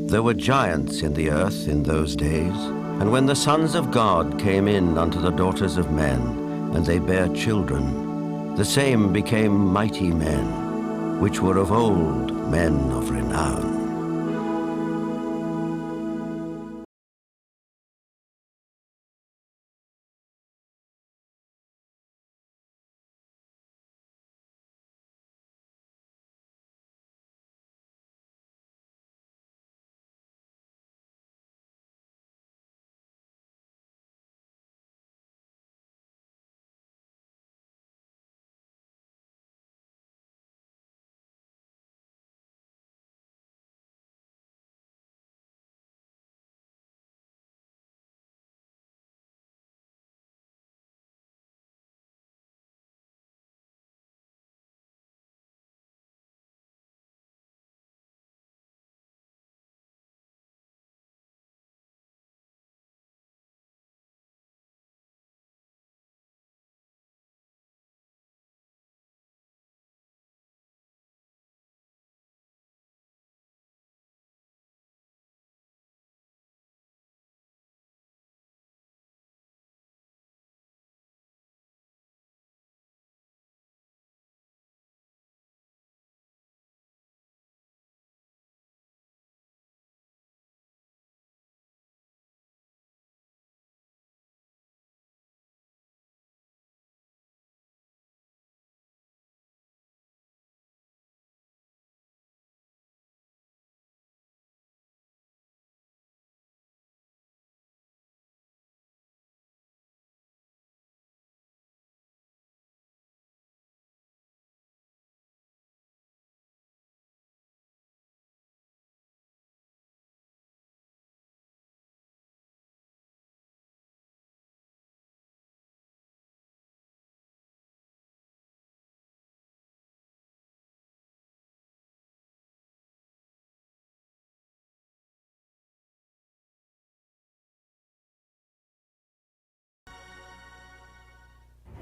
There were giants in the earth in those days, and when the sons of God came in unto the daughters of men, and they bare children, the same became mighty men, which were of old men of renown.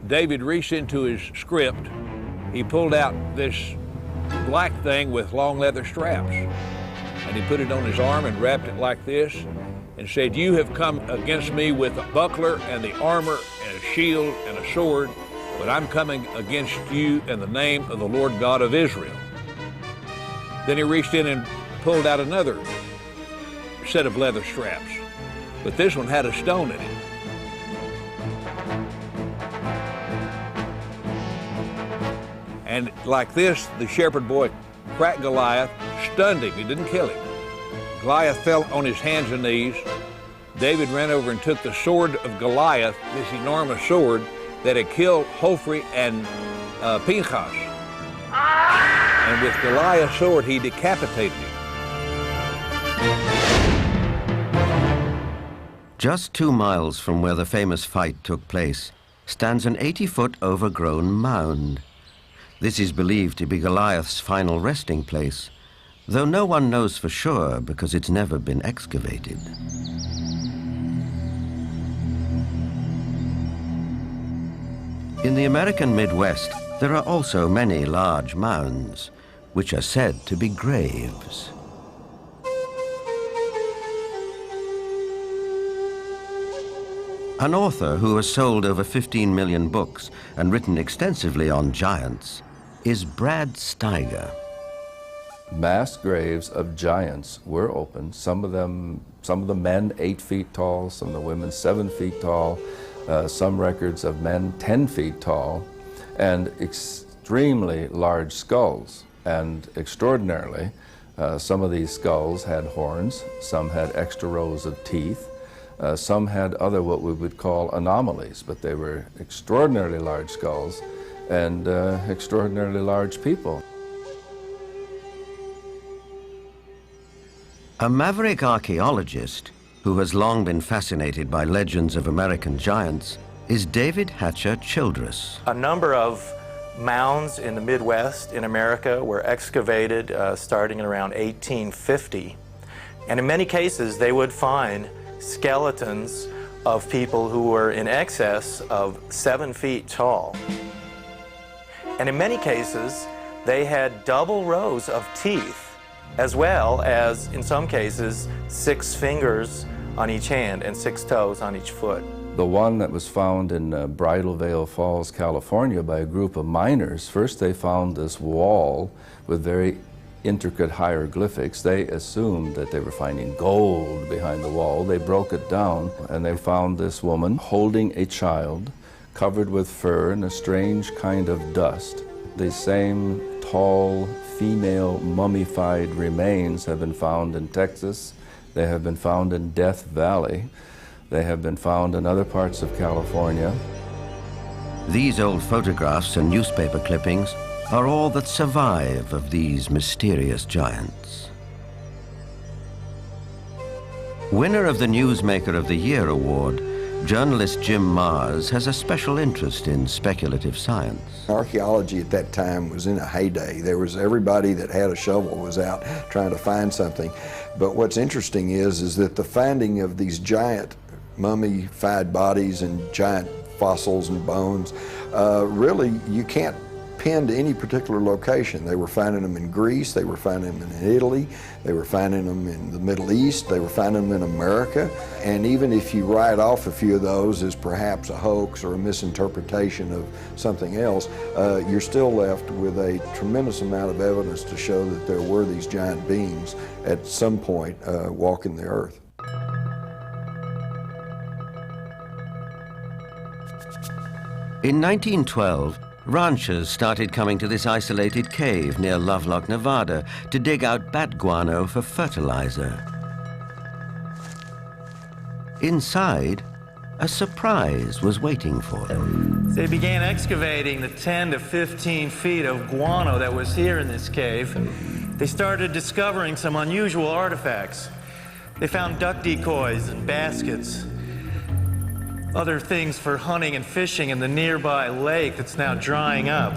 David reached into his script. He pulled out this black thing with long leather straps, and he put it on his arm and wrapped it like this and said, "You have come against me with a buckler and the armor and a shield and a sword, but I'm coming against you in the name of the Lord God of Israel." Then he reached in and pulled out another set of leather straps, but this one had a stone in it. And like this, the shepherd boy cracked Goliath, stunned him. He didn't kill him. Goliath fell on his hands and knees. David ran over and took the sword of Goliath, this enormous sword that had killed Hophri and Pinchas. And with Goliath's sword, he decapitated him. Just 2 miles from where the famous fight took place stands an 80-foot overgrown mound. This is believed to be Goliath's final resting place, though no one knows for sure because it's never been excavated. In the American Midwest, there are also many large mounds, which are said to be graves. An author who has sold over 15 million books and written extensively on giants is Brad Steiger. Mass graves of giants were opened. Some of the men 8 feet tall, some of the women 7 feet tall, some records of men 10 feet tall, and extremely large skulls. And extraordinarily, some of these skulls had horns, some had extra rows of teeth, some had other what we would call anomalies, but they were extraordinarily large skulls and extraordinarily large people. A maverick archaeologist who has long been fascinated by legends of American giants is David Hatcher Childress. A number of mounds in the Midwest in America were excavated starting in around 1850. And in many cases, they would find skeletons of people who were in excess of 7 feet tall. And in many cases, they had double rows of teeth as well as, in some cases, 6 fingers on each hand and 6 toes on each foot. The one that was found in Bridal Veil Falls, California by a group of miners, first they found this wall with very intricate hieroglyphics. They assumed that they were finding gold behind the wall. They broke it down and they found this woman holding a child covered with fur and a strange kind of dust. The same tall female mummified remains have been found in Texas. They have been found in Death Valley. They have been found in other parts of California. These old photographs and newspaper clippings are all that survive of these mysterious giants. Winner of the Newsmaker of the Year award, journalist Jim Mars has a special interest in speculative science. Archaeology at that time was in a heyday. There was everybody that had a shovel was out trying to find something. But what's interesting is that the finding of these giant mummified bodies and giant fossils and bones, really you can't pin to any particular location. They were finding them in Greece, they were finding them in Italy, they were finding them in the Middle East, they were finding them in America. And even if you write off a few of those as perhaps a hoax or a misinterpretation of something else, you're still left with a tremendous amount of evidence to show that there were these giant beings at some point walking the earth. In 1912, ranchers started coming to this isolated cave near Lovelock, Nevada, to dig out bat guano for fertilizer. Inside, a surprise was waiting for them. They began excavating the 10 to 15 feet of guano that was here in this cave. They started discovering some unusual artifacts. They found duck decoys and baskets, other things for hunting and fishing in the nearby lake that's now drying up.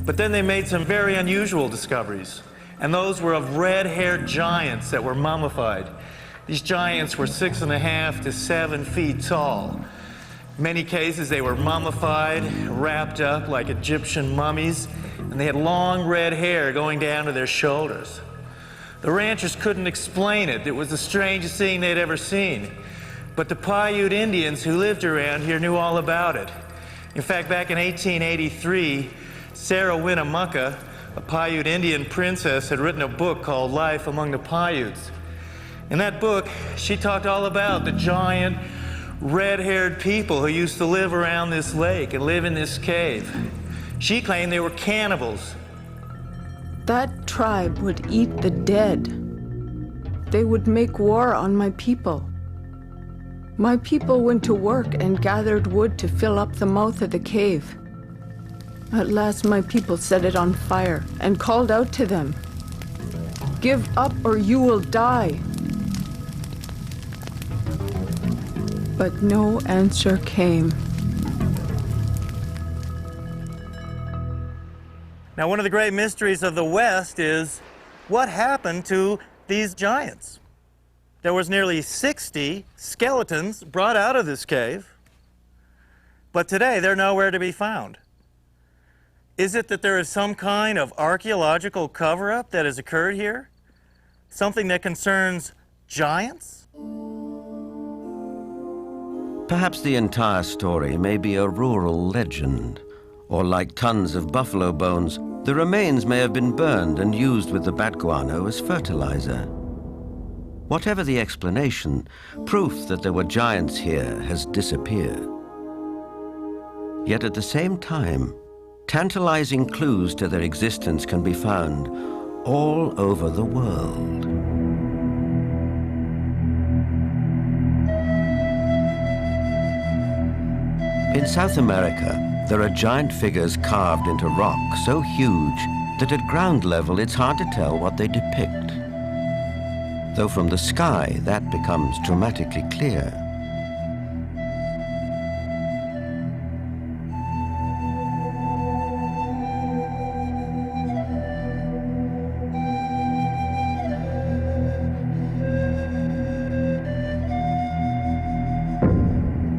But then they made some very unusual discoveries, and those were of red-haired giants that were mummified. These giants were 6.5 to 7 feet tall. In many cases, they were mummified, wrapped up like Egyptian mummies, and they had long red hair going down to their shoulders. The ranchers couldn't explain it. It was the strangest thing they'd ever seen. But the Paiute Indians who lived around here knew all about it. In fact, back in 1883, Sarah Winnemucca, a Paiute Indian princess, had written a book called Life Among the Paiutes. In that book, she talked all about the giant, red-haired people who used to live around this lake and live in this cave. She claimed they were cannibals. That tribe would eat the dead. They would make war on my people. My people went to work and gathered wood to fill up the mouth of the cave. At last my people set it on fire and called out to them, "Give up or you will die." But no answer came. Now, one of the great mysteries of the West is what happened to these giants? There was nearly 60 skeletons brought out of this cave, but today they're nowhere to be found. Is it that there is some kind of archaeological cover-up that has occurred here? Something that concerns giants? Perhaps the entire story may be a rural legend, or like tons of buffalo bones, the remains may have been burned and used with the bat guano as fertilizer. Whatever the explanation, proof that there were giants here has disappeared. Yet at the same time, tantalizing clues to their existence can be found all over the world. In South America, there are giant figures carved into rock so huge that at ground level it's hard to tell what they depict. Though from the sky, that becomes dramatically clear.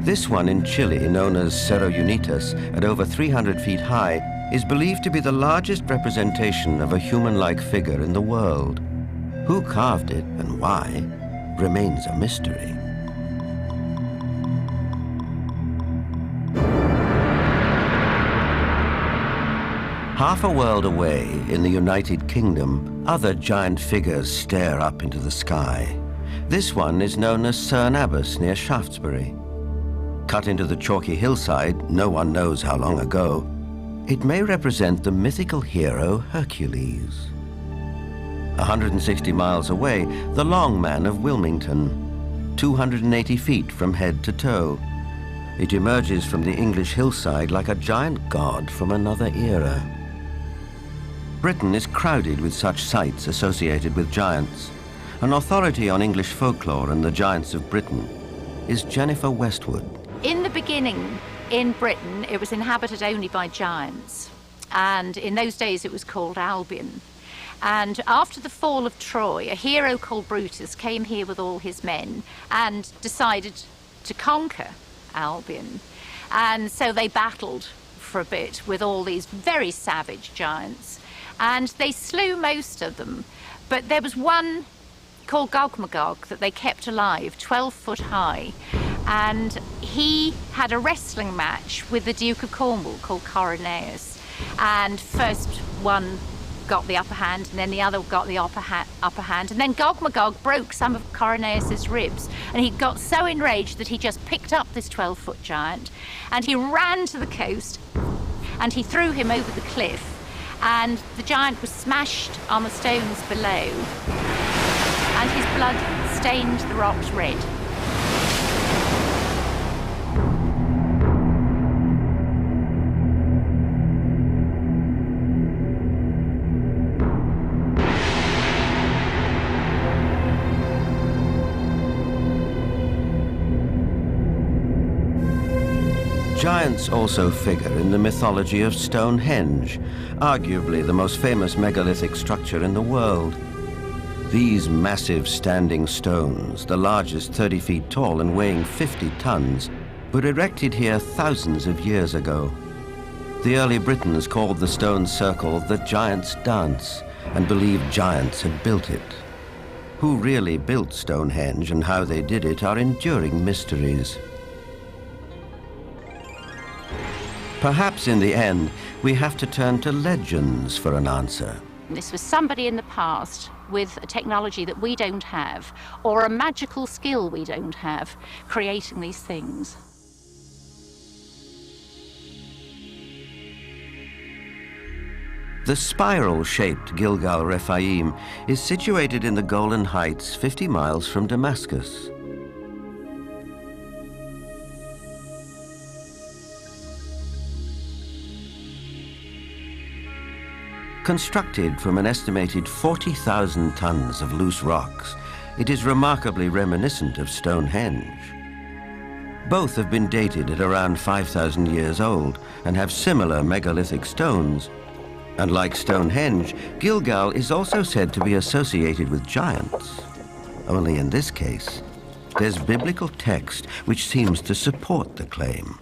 This one in Chile, known as Cerro Unitas, at over 300 feet high, is believed to be the largest representation of a human-like figure in the world. Who carved it and why remains a mystery. Half a world away in the United Kingdom, other giant figures stare up into the sky. This one is known as Cerne Abbas near Shaftesbury. Cut into the chalky hillside, no one knows how long ago, it may represent the mythical hero Hercules. 160 miles away, the Long Man of Wilmington, 280 feet from head to toe. It emerges from the English hillside like a giant god from another era. Britain is crowded with such sites associated with giants. An authority on English folklore and the giants of Britain is Jennifer Westwood. In the beginning, in Britain, it was inhabited only by giants. And in those days, it was called Albion. And after the fall of Troy, a hero called Brutus came here with all his men and decided to conquer Albion. And so they battled for a bit with all these very savage giants. And they slew most of them. But there was one called Gog-Magog that they kept alive, 12 foot high. And he had a wrestling match with the Duke of Cornwall called Coroneus. And first one got the upper hand, and then the other got the upper hand. And then Gog-Magog broke some of Coroneus's ribs, and he got so enraged that he just picked up this 12-foot giant, and he ran to the coast, and he threw him over the cliff, and the giant was smashed on the stones below, and his blood stained the rocks red. Giants also figure in the mythology of Stonehenge, arguably the most famous megalithic structure in the world. These massive standing stones, the largest 30 feet tall and weighing 50 tons, were erected here thousands of years ago. The early Britons called the stone circle the Giant's Dance and believed giants had built it. Who really built Stonehenge and how they did it are enduring mysteries. Perhaps in the end, we have to turn to legends for an answer. This was somebody in the past with a technology that we don't have, or a magical skill we don't have, creating these things. The spiral-shaped Gilgal Rephaim is situated in the Golan Heights, 50 miles from Damascus. Constructed from an estimated 40,000 tons of loose rocks, it is remarkably reminiscent of Stonehenge. Both have been dated at around 5,000 years old and have similar megalithic stones. And like Stonehenge, Gilgal is also said to be associated with giants. Only in this case, there's biblical text which seems to support the claim.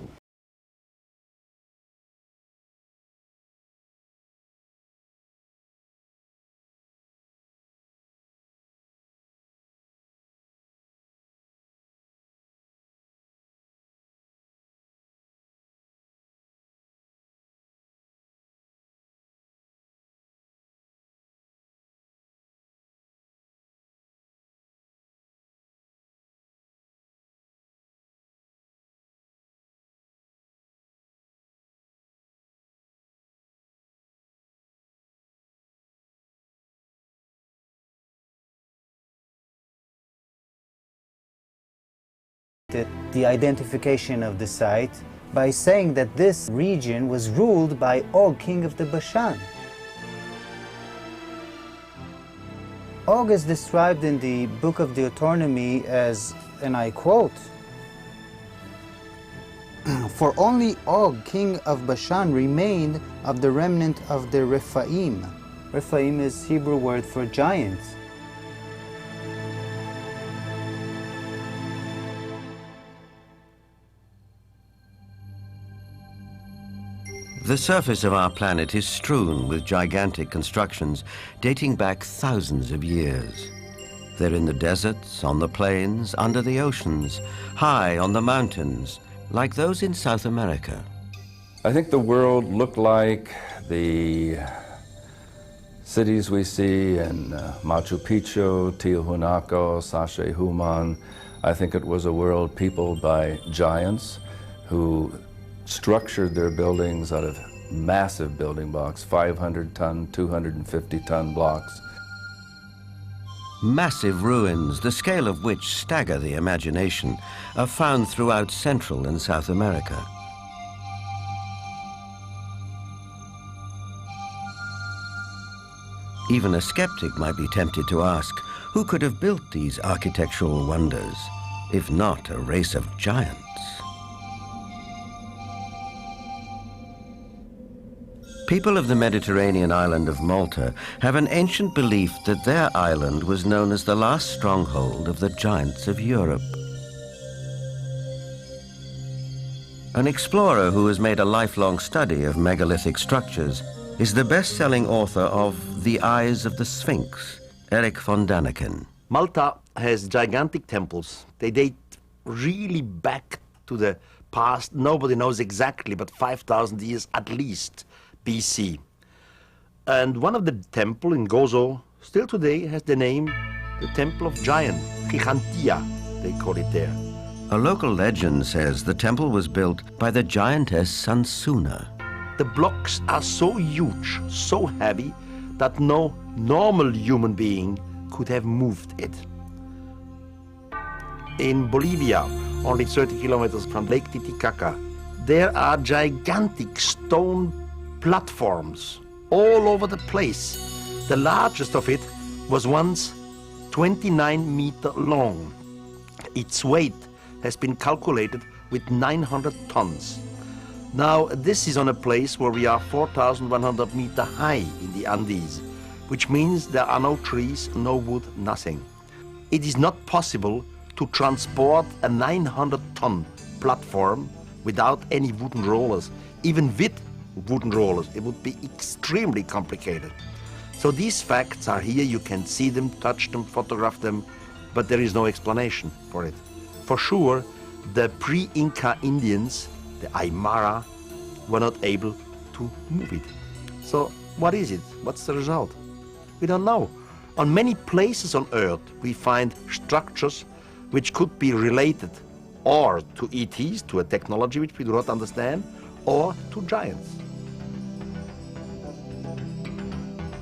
The identification of the site by saying that this region was ruled by Og, king of the Bashan. Og is described in the Book of Deuteronomy as, and I quote, "For only Og, king of Bashan, remained of the remnant of the Rephaim." Rephaim is Hebrew word for giants. The surface of our planet is strewn with gigantic constructions dating back thousands of years. They're in the deserts, on the plains, under the oceans, high on the mountains, like those in South America. I think the world looked like the cities we see in Machu Picchu, Tiahuanaco, Sacsayhuaman. I think it was a world peopled by giants who structured their buildings out of massive building blocks, 500-ton, 250-ton blocks. Massive ruins, the scale of which stagger the imagination, are found throughout Central and South America. Even a skeptic might be tempted to ask, who could have built these architectural wonders, if not a race of giants? People of the Mediterranean island of Malta have an ancient belief that their island was known as the last stronghold of the giants of Europe. An explorer who has made a lifelong study of megalithic structures is the best-selling author of The Eyes of the Sphinx, Eric von Daniken. Malta has gigantic temples. They date really back to the past. Nobody knows exactly, but 5,000 years at least BC. And one of the temple in Gozo still today has the name the Temple of Giant, Gigantia, they call it there. A local legend says the temple was built by the giantess Sansuna. The blocks are so huge, so heavy, that no normal human being could have moved it. In Bolivia, only 30 kilometers from Lake Titicaca, there are gigantic stone platforms all over the place. The largest of it was once 29 meters long. Its weight has been calculated with 900 tons. Now, this is on a place where we are 4,100 meters high in the Andes, which means there are no trees, no wood, nothing. It is not possible to transport a 900-ton platform without any wooden rollers. Even with wooden rollers, it would be extremely complicated. So these facts are here. You can see them, touch them, photograph them, but there is no explanation for it. For sure, the pre-Inca Indians, the Aymara, were not able to move it. So what is it? What's the result? We don't know. On many places on Earth, we find structures which could be related or to ETs, to a technology which we do not understand, or to giants.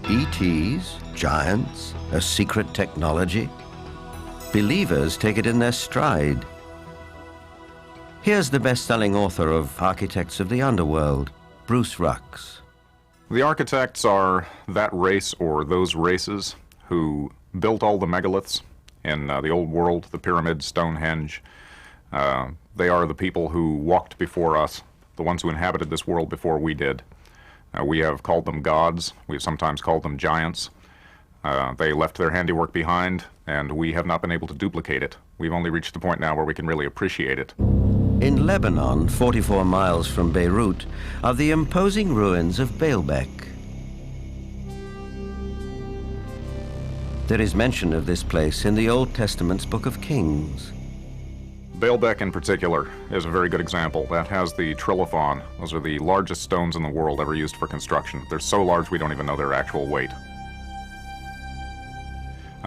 ETs, giants, a secret technology? Believers take it in their stride. Here's the best-selling author of Architects of the Underworld, Bruce Rucks. The architects are that race or those races who built all the megaliths in the old world, the pyramids, Stonehenge. They are the people who walked before us, the ones who inhabited this world before we did. We have called them gods. We've sometimes called them giants. They left their handiwork behind, and we have not been able to duplicate it. We've only reached the point now where we can really appreciate it. In Lebanon, 44 miles from Beirut, are the imposing ruins of Baalbek. There is mention of this place in the Old Testament's Book of Kings. Baalbek in particular is a very good example. That has the trilithon. Those are the largest stones in the world ever used for construction. They're so large we don't even know their actual weight.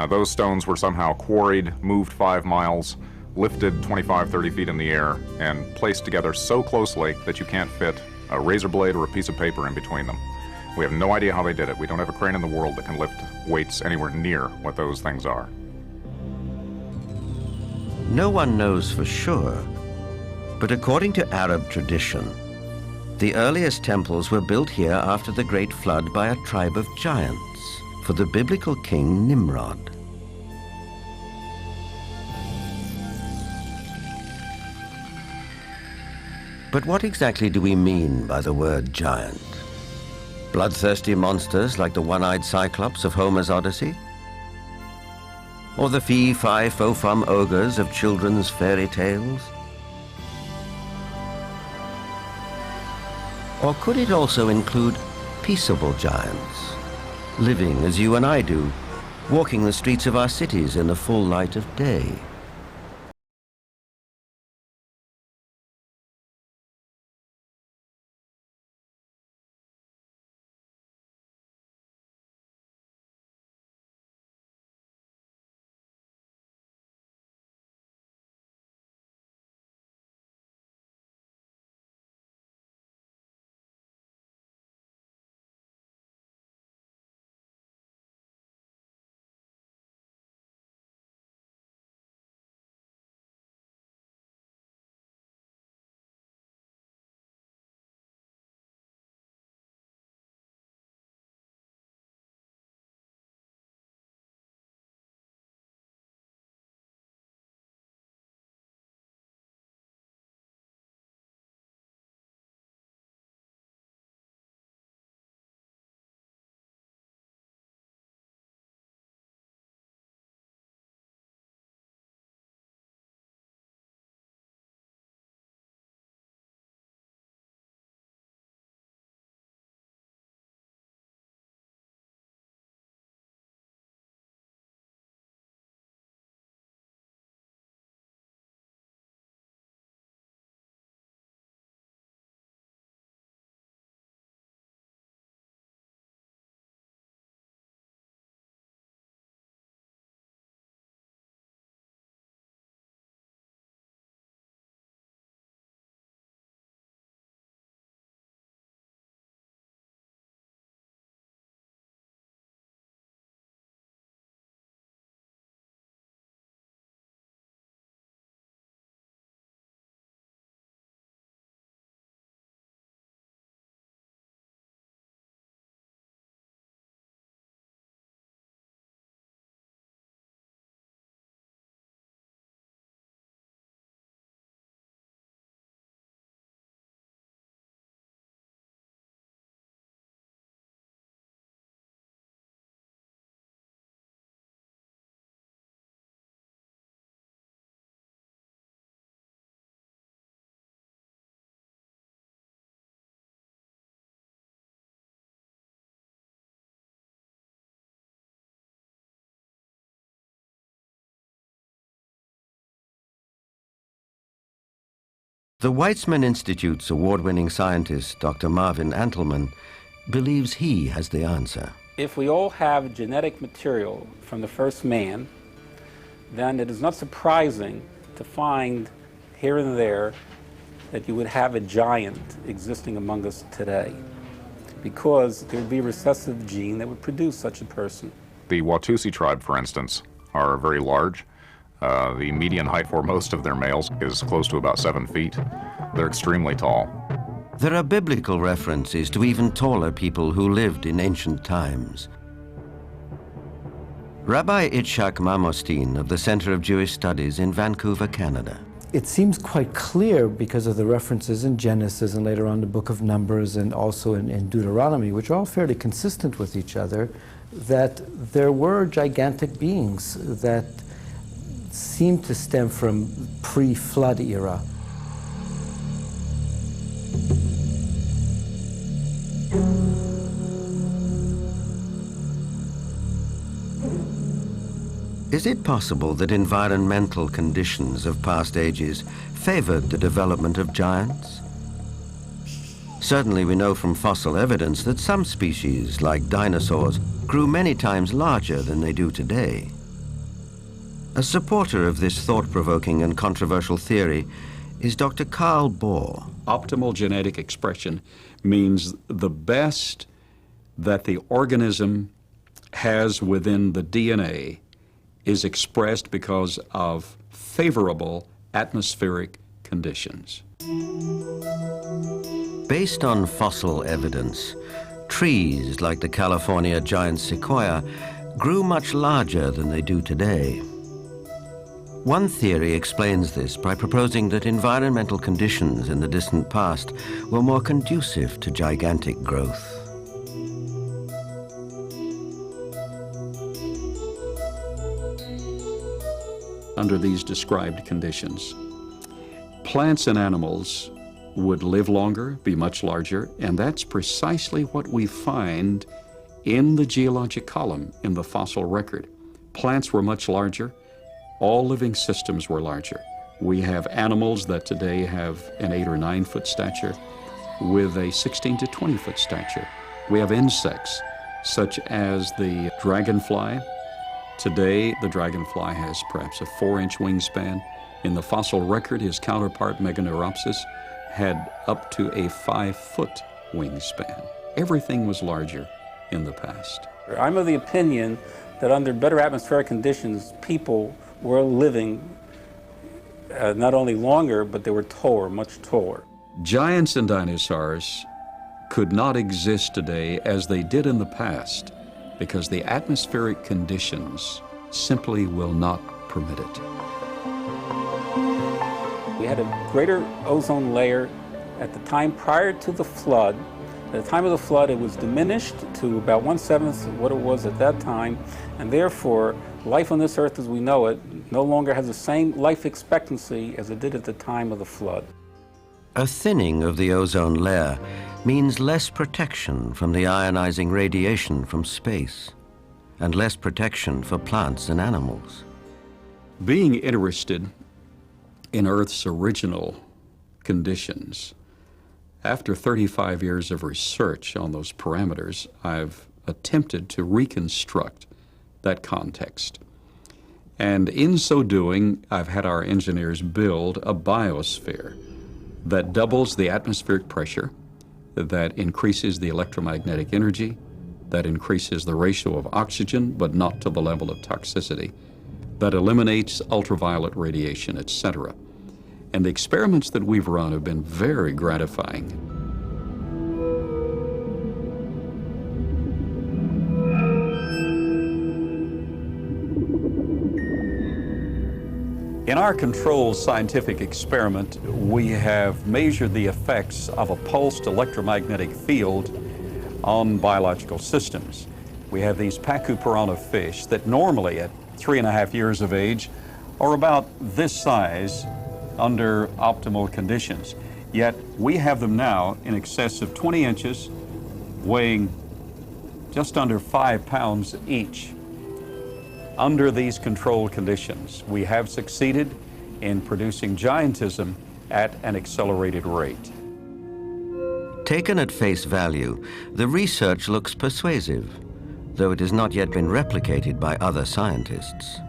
Those stones were somehow quarried, moved 5 miles, lifted 25, 30 feet in the air, and placed together so closely that you can't fit a razor blade or a piece of paper in between them. We have no idea how they did it. We don't have a crane in the world that can lift weights anywhere near what those things are. No one knows for sure, but according to Arab tradition, the earliest temples were built here after the Great Flood by a tribe of giants for the biblical king Nimrod. But what exactly do we mean by the word giant? Bloodthirsty monsters like the one-eyed Cyclops of Homer's Odyssey? Or the fee-fi-fo-fum ogres of children's fairy tales? Or could it also include peaceable giants, living as you and I do, walking the streets of our cities in the full light of day? The Weizmann Institute's award-winning scientist, Dr. Marvin Antelman, believes he has the answer. If we all have genetic material from the first man, then it is not surprising to find here and there that you would have a giant existing among us today, because there would be a recessive gene that would produce such a person. The Watusi tribe, for instance, are very large. The median height for most of their males is close to about 7 feet. They're extremely tall. There are biblical references to even taller people who lived in ancient times. Rabbi Itzhak Mamostin of the Center of Jewish Studies in Vancouver, Canada. It seems quite clear because of the references in Genesis and later on the book of Numbers and also in Deuteronomy, which are all fairly consistent with each other, that there were gigantic beings that seem to stem from pre-flood era. Is it possible that environmental conditions of past ages favored the development of giants? Certainly we know from fossil evidence that some species, like dinosaurs, grew many times larger than they do today. A supporter of this thought-provoking and controversial theory is Dr. Carl Bohr. Optimal genetic expression means the best that the organism has within the DNA is expressed because of favorable atmospheric conditions. Based on fossil evidence, trees like the California giant sequoia grew much larger than they do today. One theory explains this by proposing that environmental conditions in the distant past were more conducive to gigantic growth. Under these described conditions, plants and animals would live longer, be much larger, and that's precisely what we find in the geologic column in the fossil record. Plants were much larger. All living systems were larger. We have animals that today have an 8 or 9 foot stature with a 16 to 20 foot stature. We have insects such as the dragonfly. Today, the dragonfly has perhaps a 4-inch wingspan. In the fossil record, his counterpart, Meganeuropsis, had up to a 5-foot wingspan. Everything was larger in the past. I'm of the opinion that under better atmospheric conditions, people were living not only longer, but they were taller, much taller. Giants and dinosaurs could not exist today as they did in the past because the atmospheric conditions simply will not permit it. We had a greater ozone layer at the time prior to the flood. At the time of the flood, it was diminished to about 1/7 of what it was at that time, and therefore, life on this earth as we know it no longer has the same life expectancy as it did at the time of the flood. A thinning of the ozone layer means less protection from the ionizing radiation from space, and less protection for plants and animals. Being interested in Earth's original conditions, after 35 years of research on those parameters, I've attempted to reconstruct that context. And in so doing, I've had our engineers build a biosphere that doubles the atmospheric pressure, that increases the electromagnetic energy, that increases the ratio of oxygen, but not to the level of toxicity, that eliminates ultraviolet radiation, etc. And the experiments that we've run have been very gratifying. In our controlled scientific experiment, we have measured the effects of a pulsed electromagnetic field on biological systems. We have these Pachyperana fish that normally at 3.5 years of age are about this size under optimal conditions. Yet we have them now in excess of 20 inches, weighing just under 5 pounds each. Under these controlled conditions, we have succeeded in producing giantism at an accelerated rate. Taken at face value, the research looks persuasive, though it has not yet been replicated by other scientists.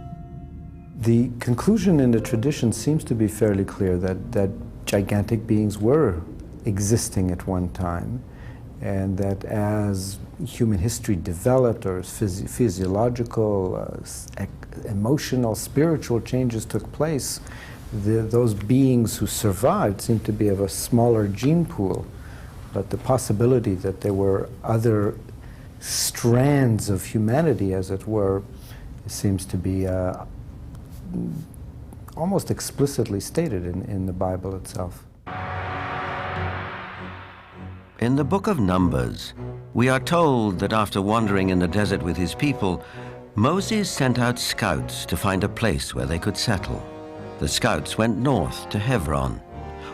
The conclusion in the tradition seems to be fairly clear that gigantic beings were existing at one time, and that as human history developed, or as physiological, emotional, spiritual changes took place, those beings who survived seemed to be of a smaller gene pool. But the possibility that there were other strands of humanity, as it were, seems to be almost explicitly stated in the Bible itself. In the book of Numbers, we are told that after wandering in the desert with his people, Moses sent out scouts to find a place where they could settle. The scouts went north to Hebron.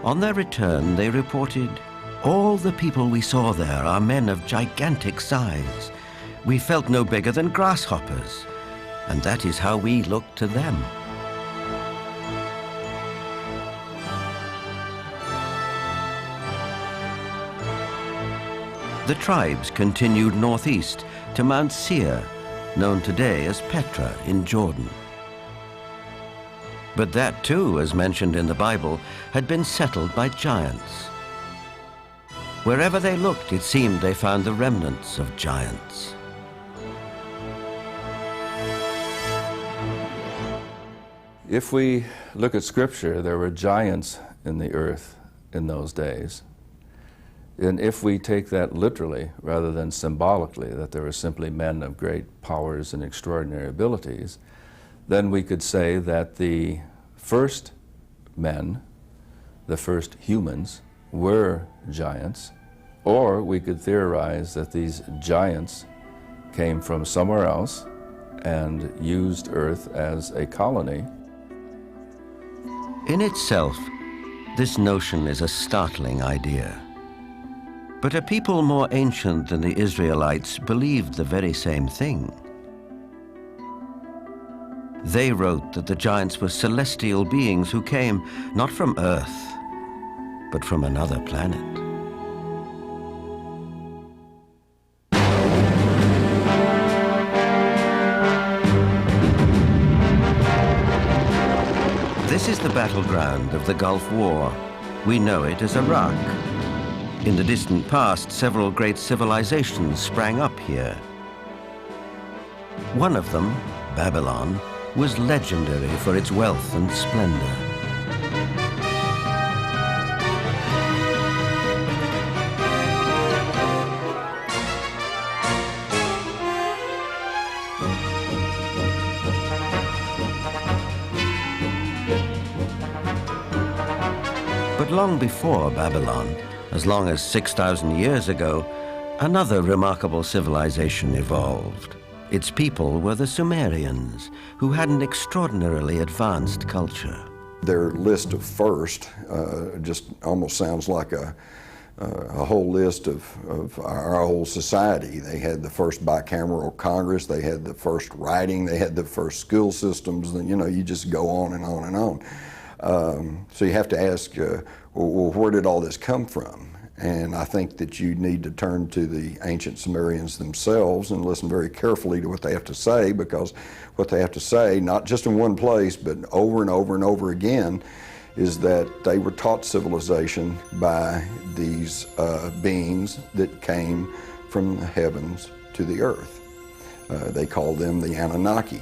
On their return, they reported, "All the people we saw there are men of gigantic size. We felt no bigger than grasshoppers, and that is how we looked to them." The tribes continued northeast to Mount Seir, known today as Petra in Jordan. But that too, as mentioned in the Bible, had been settled by giants. Wherever they looked, it seemed they found the remnants of giants. If we look at Scripture, there were giants in the earth in those days. And if we take that literally rather than symbolically, that there were simply men of great powers and extraordinary abilities, then we could say that the first men, the first humans, were giants, or we could theorize that these giants came from somewhere else and used Earth as a colony. In itself, this notion is a startling idea. But a people more ancient than the Israelites believed the very same thing. They wrote that the giants were celestial beings who came not from Earth, but from another planet. This is the battleground of the Gulf War. We know it as Iraq. In the distant past, several great civilizations sprang up here. One of them, Babylon, was legendary for its wealth and splendor. But long before Babylon, as long as 6,000 years ago, another remarkable civilization evolved. Its people were the Sumerians, who had an extraordinarily advanced culture. Their list of first just almost sounds like a whole list of our whole society. They had the first bicameral Congress, they had the first writing, they had the first school systems, and you just go on and on and on. So you have to ask, well, where did all this come from? And I think that you need to turn to the ancient Sumerians themselves and listen very carefully to what they have to say, because what they have to say, not just in one place, but over and over and over again, is that they were taught civilization by these beings that came from the heavens to the earth. They called them the Anunnaki.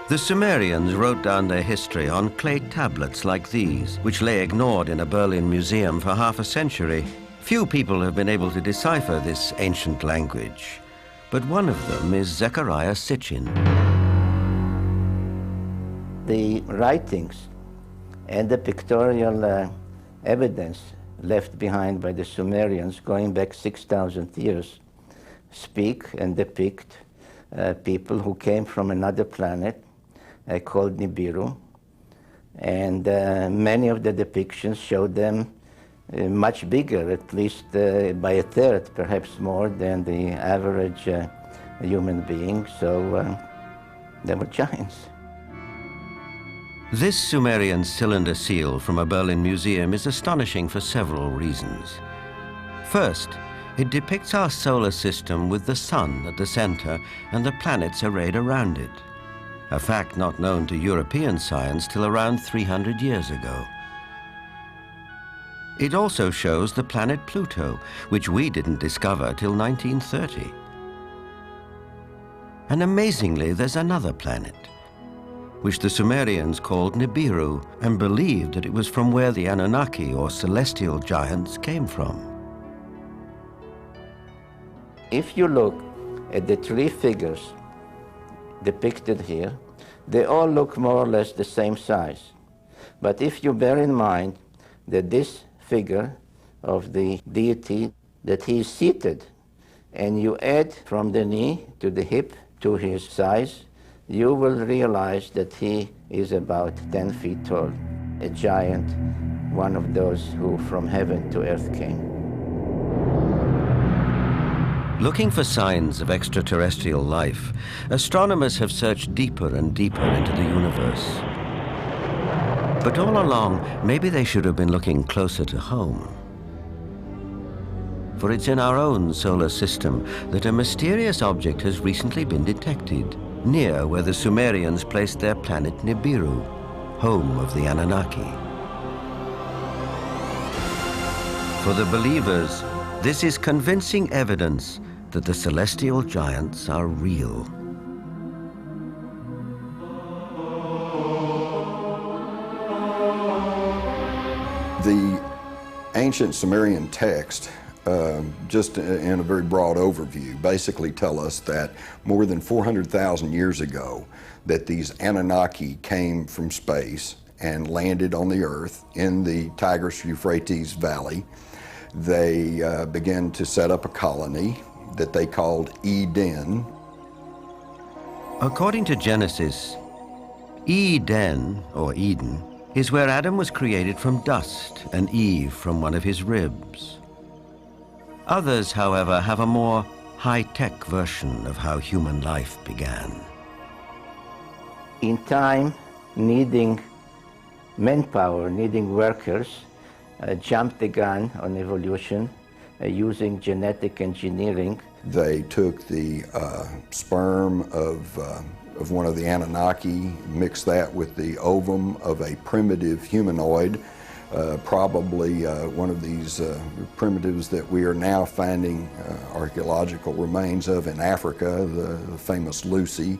The Sumerians wrote down their history on clay tablets like these, which lay ignored in a Berlin museum for half a century. Few people have been able to decipher this ancient language, but one of them is Zachariah Sitchin. The writings and the pictorial evidence left behind by the Sumerians going back 6,000 years speak and depict people who came from another planet called Nibiru, and many of the depictions show them much bigger, at least by a third, perhaps more than the average human being, so they were giants. This Sumerian cylinder seal from a Berlin museum is astonishing for several reasons. First, it depicts our solar system with the sun at the center and the planets arrayed around it, a fact not known to European science till around 300 years ago. It also shows the planet Pluto, which we didn't discover till 1930. And amazingly, there's another planet, which the Sumerians called Nibiru and believed that it was from where the Anunnaki, or celestial giants, came from. If you look at the three figures depicted here, they all look more or less the same size. But if you bear in mind that this figure of the deity, that he is seated, and you add from the knee to the hip to his size, you will realize that he is about 10 feet tall, a giant, one of those who from heaven to earth came. Looking for signs of extraterrestrial life, astronomers have searched deeper and deeper into the universe. But all along, maybe they should have been looking closer to home. For it's in our own solar system that a mysterious object has recently been detected, near where the Sumerians placed their planet Nibiru, home of the Anunnaki. For the believers, this is convincing evidence that the celestial giants are real. The ancient Sumerian text, just in a very broad overview, basically tell us that more than 400,000 years ago, that these Anunnaki came from space and landed on the earth in the Tigris-Euphrates Valley. They began to set up a colony that they called Eden. According to Genesis, Eden, or Eden, is where Adam was created from dust and Eve from one of his ribs. Others, however, have a more high-tech version of how human life began. In time, needing manpower, needing workers, jumped the gun on evolution using genetic engineering. They took the sperm of one of the Anunnaki, mixed that with the ovum of a primitive humanoid, probably one of these primitives that we are now finding archaeological remains of in Africa, the famous Lucy.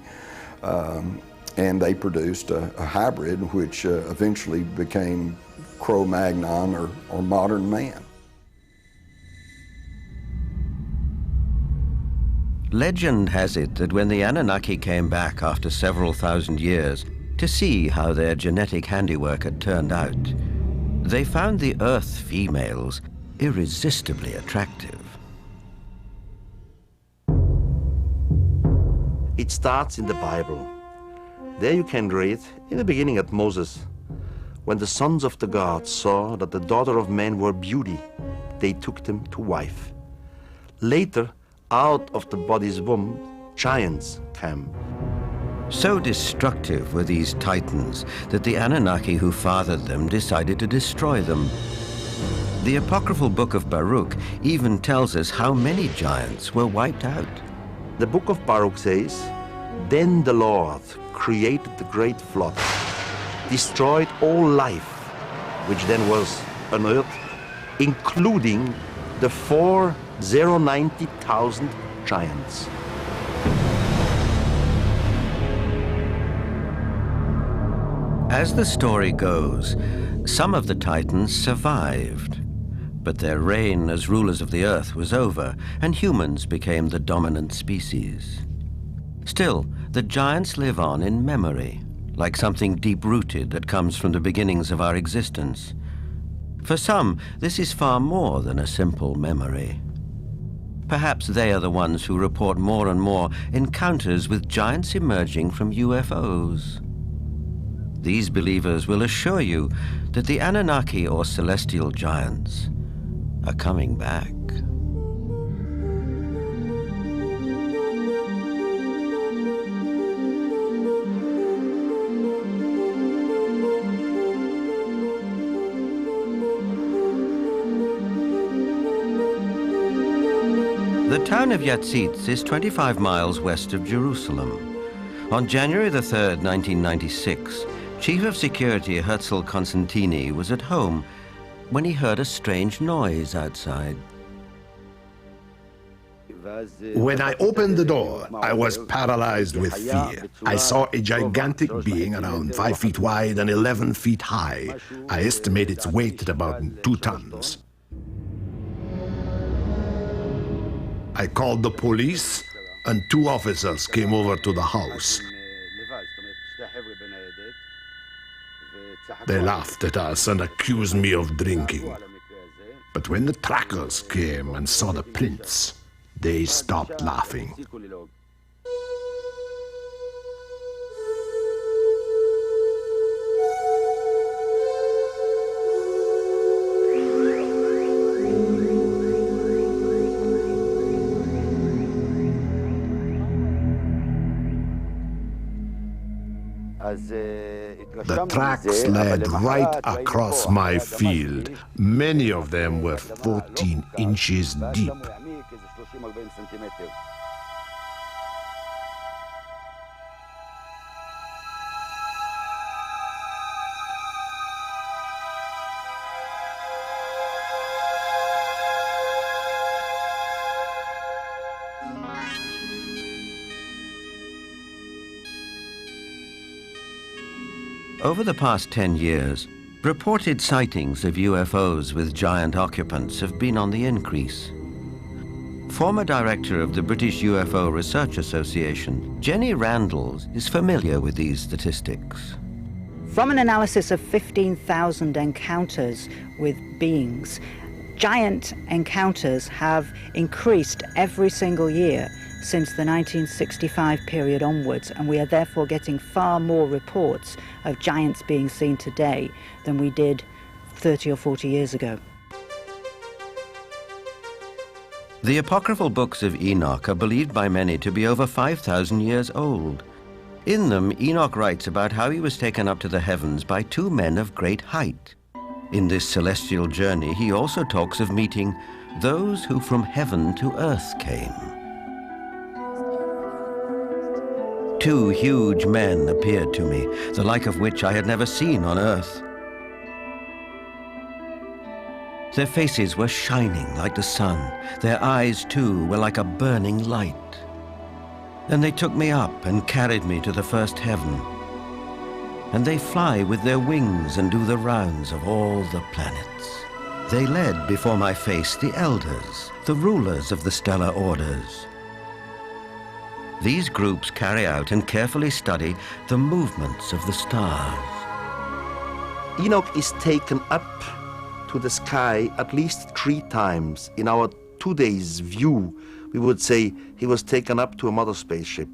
And they produced a hybrid which eventually became Cro-Magnon or modern man. Legend has it that when the Anunnaki came back after several thousand years to see how their genetic handiwork had turned out, they found the Earth females irresistibly attractive. It starts in the Bible. There you can read, in the beginning at Moses, when the sons of the gods saw that the daughter of men were beauty, they took them to wife. Later, out of the body's womb, giants came. So destructive were these titans that the Anunnaki who fathered them decided to destroy them. The apocryphal book of Baruch even tells us how many giants were wiped out. The book of Baruch says, "Then the Lord created the great flood, destroyed all life, which then was on earth, including the 490,000 giants." As the story goes, some of the titans survived, but their reign as rulers of the earth was over, and humans became the dominant species. Still, the giants live on in memory, like something deep-rooted that comes from the beginnings of our existence. For some, this is far more than a simple memory. Perhaps they are the ones who report more and more encounters with giants emerging from UFOs. These believers will assure you that the Anunnaki or celestial giants are coming back. The town of Yatzitz is 25 miles west of Jerusalem. On January the 3rd, 1996, Chief of Security Herzl Constantini was at home when he heard a strange noise outside. When I opened the door, I was paralyzed with fear. I saw a gigantic being around 5 feet wide and 11 feet high. I estimate its weight at about 2 tons. I called the police, and 2 officers came over to the house. They laughed at us and accused me of drinking. But when the trackers came and saw the prints, they stopped laughing. The tracks led right across my field. Many of them were 14 inches deep. Over the past 10 years, reported sightings of UFOs with giant occupants have been on the increase. Former director of the British UFO Research Association, Jenny Randles, is familiar with these statistics. From an analysis of 15,000 encounters with beings, giant encounters have increased every single year since the 1965 period onwards, and we are therefore getting far more reports of giants being seen today than we did 30 or 40 years ago. The apocryphal books of Enoch are believed by many to be over 5,000 years old. In them, Enoch writes about how he was taken up to the heavens by two men of great height. In this celestial journey, he also talks of meeting those who from heaven to earth came. Two huge men appeared to me, the like of which I had never seen on earth. Their faces were shining like the sun. Their eyes, too, were like a burning light. And they took me up and carried me to the first heaven. And they fly with their wings and do the rounds of all the planets. They led before my face the elders, the rulers of the stellar orders. These groups carry out and carefully study the movements of the stars. Enoch is taken up to the sky at least 3 times. In our 2 days view, we would say he was taken up to a mother spaceship.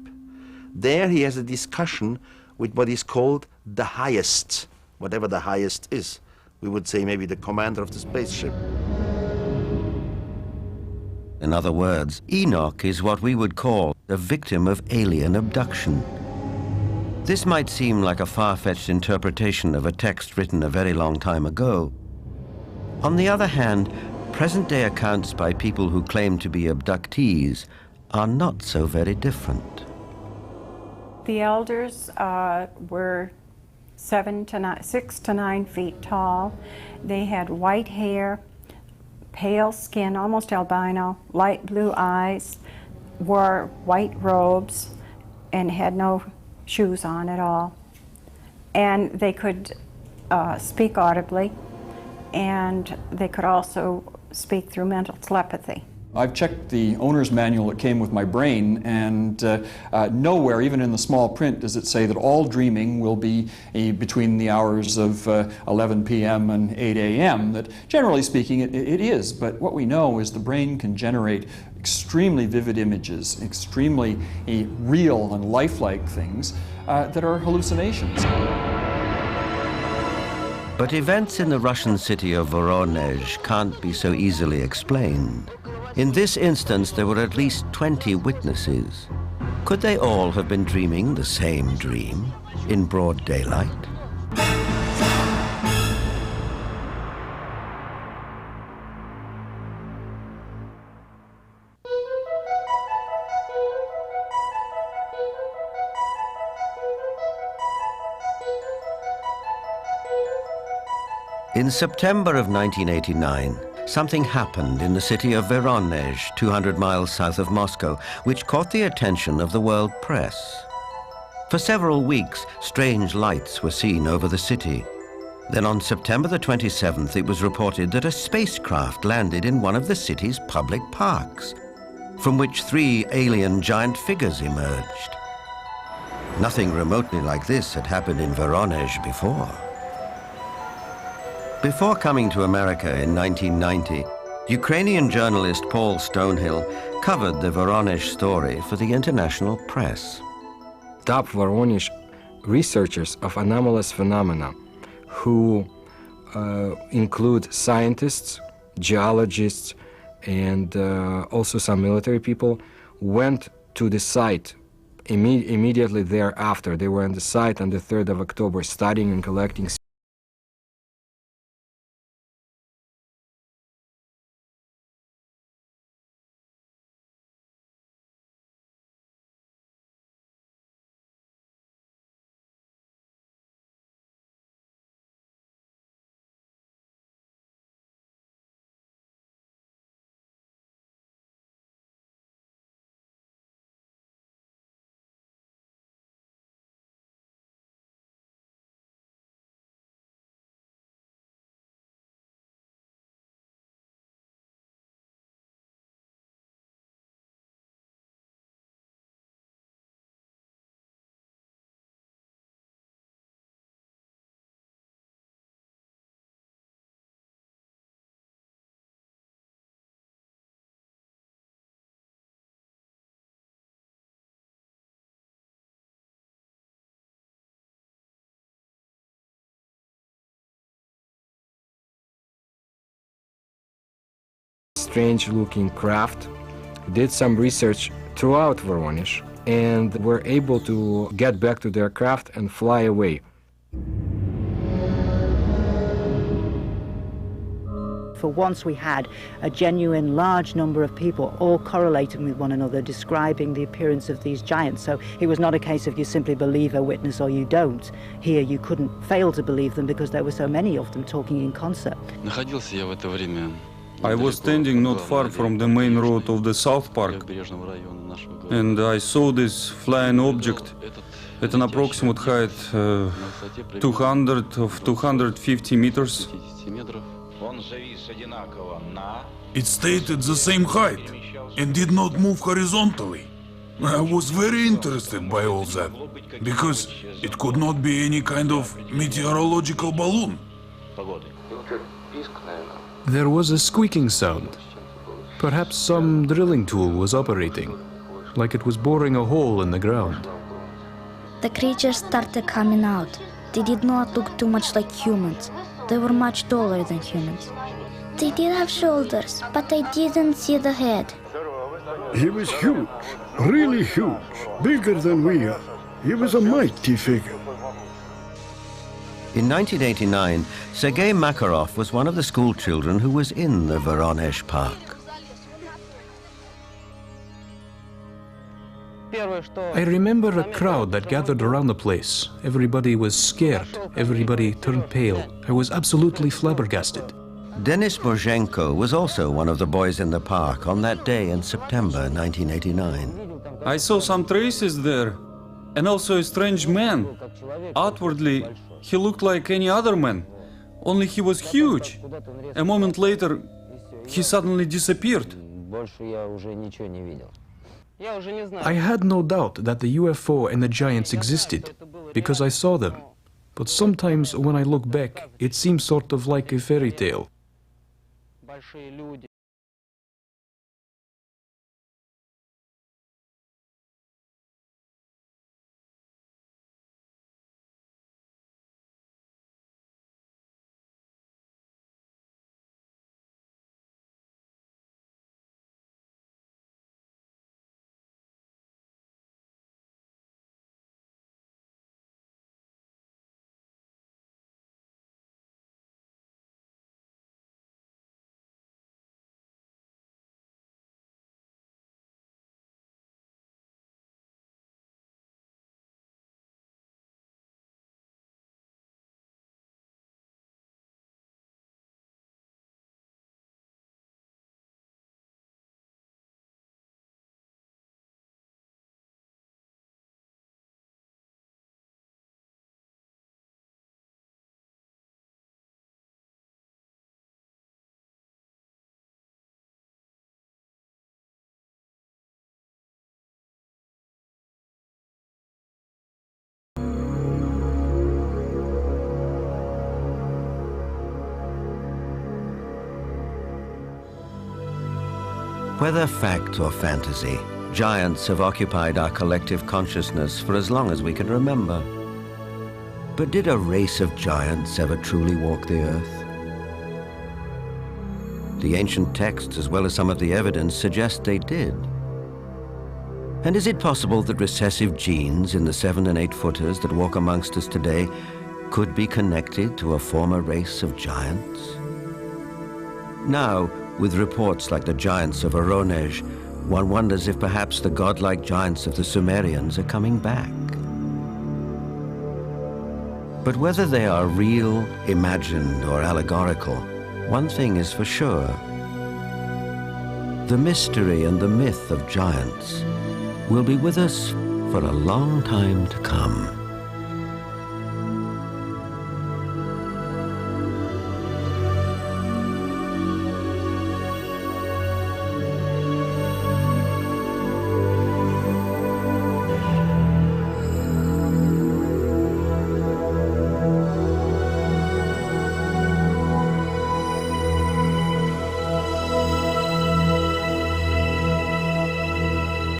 There he has a discussion with what is called the highest, whatever the highest is. We would say maybe the commander of the spaceship. In other words, Enoch is what we would call a victim of alien abduction. This might seem like a far-fetched interpretation of a text written a very long time ago. On the other hand, present-day accounts by people who claim to be abductees are not so very different. The elders were 6 to 9 feet tall. They had white hair, pale skin, almost albino, light blue eyes, wore white robes, and had no shoes on at all. And they could speak audibly, and they could also speak through mental telepathy. I've checked the owner's manual that came with my brain, and nowhere, even in the small print, does it say that all dreaming will be between the hours of 11 p.m. and 8 a.m. That, generally speaking, it is. But what we know is the brain can generate extremely vivid images, extremely real and lifelike things that are hallucinations. But events in the Russian city of Verona can't be so easily explained. In this instance, there were at least 20 witnesses. Could they all have been dreaming the same dream in broad daylight? In September of 1989, something happened in the city of Verona, 200 miles south of Moscow, which caught the attention of the world press. For several weeks, strange lights were seen over the city. Then on September the 27th, it was reported that a spacecraft landed in one of the city's public parks, from which 3 alien giant figures emerged. Nothing remotely like this had happened in Verona before. Before coming to America in 1990, Ukrainian journalist Paul Stonehill covered the Verona story for the international press. Top Voronezh researchers of anomalous phenomena who include scientists, geologists, and also some military people went to the site immediately thereafter. They were on the site on the 3rd of October studying and collecting strange-looking craft, did some research throughout Voronezh, and were able to get back to their craft and fly away. For once we had a genuine large number of people all correlating with one another, describing the appearance of these giants. So it was not a case of you simply believe a witness or you don't. Here you couldn't fail to believe them because there were so many of them talking in concert. I was standing not far from the main road of the South Park, and I saw this flying object at an approximate height 250 meters. It stayed at the same height and did not move horizontally. I was very interested by all that, because it could not be any kind of meteorological balloon. There was a squeaking sound. Perhaps some drilling tool was operating, like it was boring a hole in the ground. The creatures started coming out. They did not look too much like humans. They were much taller than humans. They did have shoulders, but I didn't see the head. He was huge, really huge, bigger than we are. He was a mighty figure. In 1989, Sergei Makarov was one of the school children who was in the Voronezh Park. I remember a crowd that gathered around the place. Everybody was scared. Everybody turned pale. I was absolutely flabbergasted. Denis Morzhenko was also one of the boys in the park on that day in September 1989. I saw some traces there, and also a strange man. Outwardly, he looked like any other man, only he was huge. A moment later, he suddenly disappeared. I had no doubt that the UFO and the giants existed, because I saw them. But sometimes when I look back, it seems sort of like a fairy tale. Whether fact or fantasy, giants have occupied our collective consciousness for as long as we can remember. But did a race of giants ever truly walk the earth? The ancient texts, as well as some of the evidence, suggest they did. And is it possible that recessive genes in the 7- and 8-footers that walk amongst us today could be connected to a former race of giants? Now, with reports like the giants of Voronezh, one wonders if perhaps the godlike giants of the Sumerians are coming back. But whether they are real, imagined, or allegorical, one thing is for sure. The mystery and the myth of giants will be with us for a long time to come.